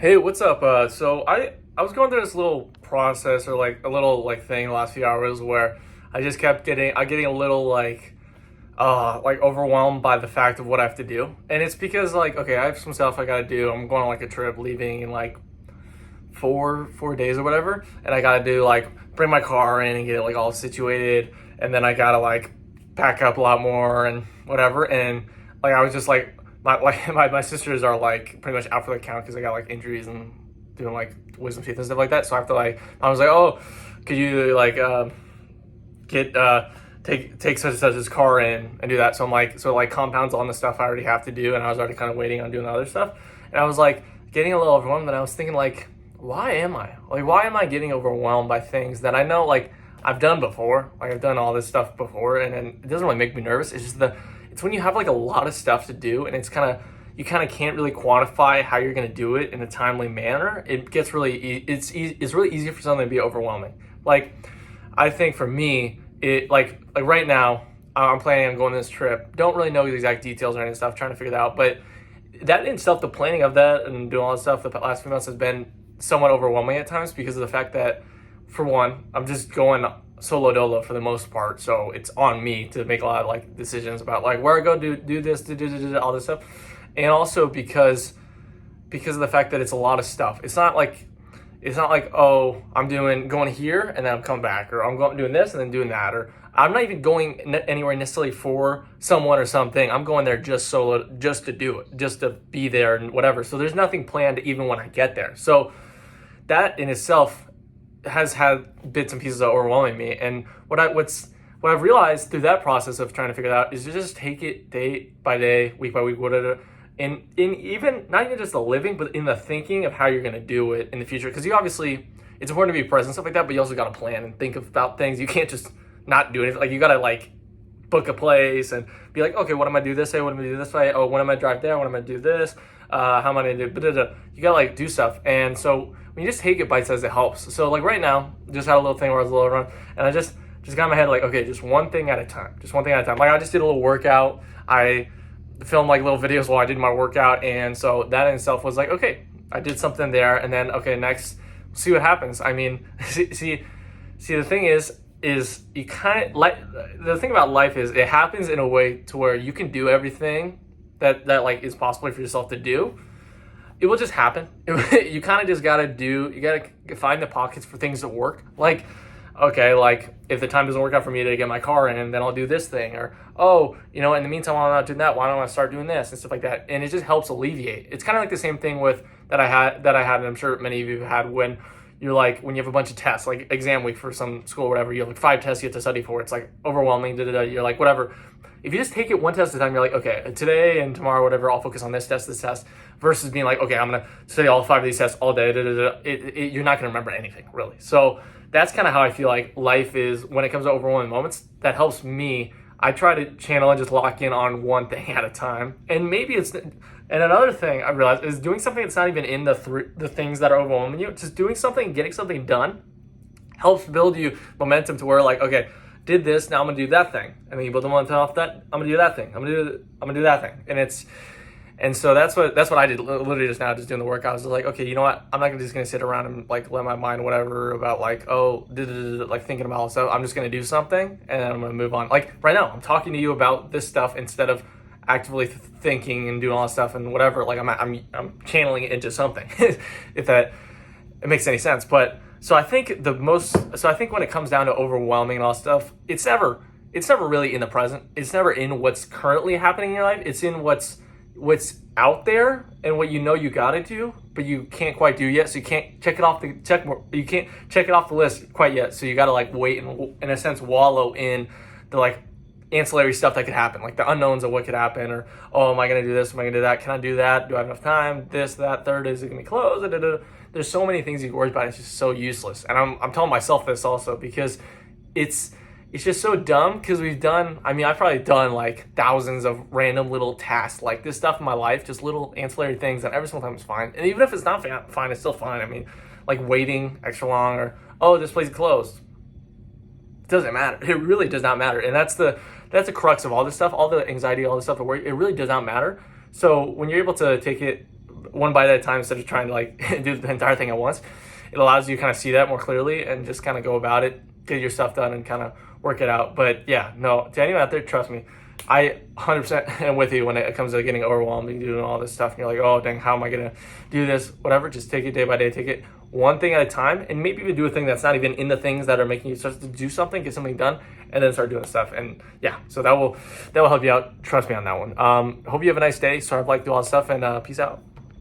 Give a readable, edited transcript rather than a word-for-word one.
Hey, what's up? So I was going through this little process or like a little like thing the last few hours where I just kept getting a little like overwhelmed by the fact of what I have to do. And it's because like okay, I have some stuff I gotta do. I'm going on like a trip leaving in like four days or whatever, and I gotta do like bring my car in and get it like all situated, and then I gotta like pack up a lot more and whatever. And like I was just like my sisters are like pretty much out for the count because they got like injuries and doing like wisdom teeth and stuff like that. So I have to like I was like, oh, could you like get take such and such as car in and do that. So I'm like so like compounds on the stuff I already have to do, and I was already kind of waiting on doing the other stuff, and I was like getting a little overwhelmed. And I was thinking like, why am I getting overwhelmed by things that I know like I've done before? Like I've done all this stuff before, and then it doesn't really make me nervous. It's just it's when you have like a lot of stuff to do, and it's kind of you kind of can't really quantify how you're going to do it in a timely manner. It gets it's really easy for something to be overwhelming. Like I think for me, it like right now, I'm planning on going on this trip. Don't really know the exact details or any stuff. Trying to figure that out, but that in itself, the planning of that and doing all this stuff the last few months has been somewhat overwhelming at times because of the fact that, for one, I'm just going solo dolo for the most part, so it's on me to make a lot of like decisions about like where I go do this, do all this stuff, and also because of the fact that it's a lot of stuff. It's not like oh I'm going here and then I'm coming back, or I'm going doing this and then doing that, or I'm not even going anywhere necessarily for someone or something. I'm going there just solo, just to do it, just to be there and whatever. So there's nothing planned even when I get there. So that in itself has had bits and pieces of overwhelming me. And what I've realized through that process of trying to figure it out is to just take it day by day, week by week, whatever. And in even not even just the living, but in the thinking of how you're going to do it in the future. Because you obviously, it's important to be present, stuff like that, but you also got to plan and think about things. You can't just not do anything. Like you got to like book a place and be like, okay, what am I do this way? What am I do this way? Oh, when am I drive there? When am I do this? How am I going to do? You got to like do stuff. And so when you just take it bite size, it helps. So like right now, just had a little thing where I was a little run, and I just got in my head like, okay, just one thing at a time. Just one thing at a time. Like I just did a little workout. I filmed like little videos while I did my workout, and so that in itself was like, okay, I did something there, and then okay, next, see what happens. I mean, see, the thing is you kind of like the thing about life is it happens in a way to where you can do everything that like is possible for yourself to do. It will just happen. You kind of just you gotta find the pockets for things that work. Like, okay, like if the time doesn't work out for me to get my car in, then I'll do this thing. Or, oh, in the meantime, while I'm not doing that, why don't I start doing this and stuff like that? And it just helps alleviate. It's kind of like the same thing with that I had, and I'm sure many of you have had when you're like, when you have a bunch of tests, like exam week for some school or whatever, you have like 5 tests you have to study for. It's like overwhelming, you're like, whatever. If you just take it one test at a time, you're like, okay, today and tomorrow, whatever, I'll focus on this test, versus being like, okay, I'm going to study all 5 of these tests all day. You're not going to remember anything, really. So that's kind of how I feel like life is when it comes to overwhelming moments. That helps me. I try to channel and just lock in on one thing at a time. And maybe and another thing I realized is doing something that's not even in the things that are overwhelming you. Just doing something, getting something done helps build you momentum to where like, okay, did this, now I'm gonna do that thing, and then you build the momentum off that. I'm gonna do that thing. I'm gonna do that thing, and so that's what I did literally just now, just doing the workout. I was like, okay, you know what? I'm not just gonna sit around and like let my mind whatever about like like thinking about all this stuff. I'm just gonna do something, and then I'm gonna move on. Like right now, I'm talking to you about this stuff instead of actively thinking and doing all this stuff and whatever. Like I'm channeling it into something, if that it makes any sense, but. So I think when it comes down to overwhelming and all stuff, it's never really in the present. It's never in what's currently happening in your life. It's in what's out there and what you gotta do, but you can't quite do yet. So you can't you can't check it off the list quite yet. So you gotta like wait and in a sense wallow in the like ancillary stuff that could happen, like the unknowns of what could happen, or oh, am I gonna do this? Am I gonna do that? Can I do that? Do I have enough time? This, that, third, is it gonna be closed? There's so many things you can worry about. It's just so useless. And I'm telling myself this also because it's just so dumb because I've probably done like thousands of random little tasks like this stuff in my life, just little ancillary things that every single time is fine. And even if it's not fine, it's still fine. I mean, like waiting extra long, or oh, this place is closed. It doesn't matter. It really does not matter. And that's the crux of all this stuff, all the anxiety, all this stuff, the worry. It really does not matter. So when you're able to take it one bite at a time instead of trying to like do the entire thing at once. It allows you to kind of see that more clearly and just kind of go about it, get your stuff done, and kind of work it out. But yeah, no, to anyone out there, trust me, I 100% am with you when it comes to getting overwhelmed and doing all this stuff. And you're like, oh, dang, how am I going to do this? Whatever, just take it day by day. Take it one thing at a time, and maybe even do a thing that's not even in the things that are making you start to do something, get something done, and then start doing stuff. And yeah, so that will help you out. Trust me on that one. Hope you have a nice day. Start like do all this stuff, and peace out.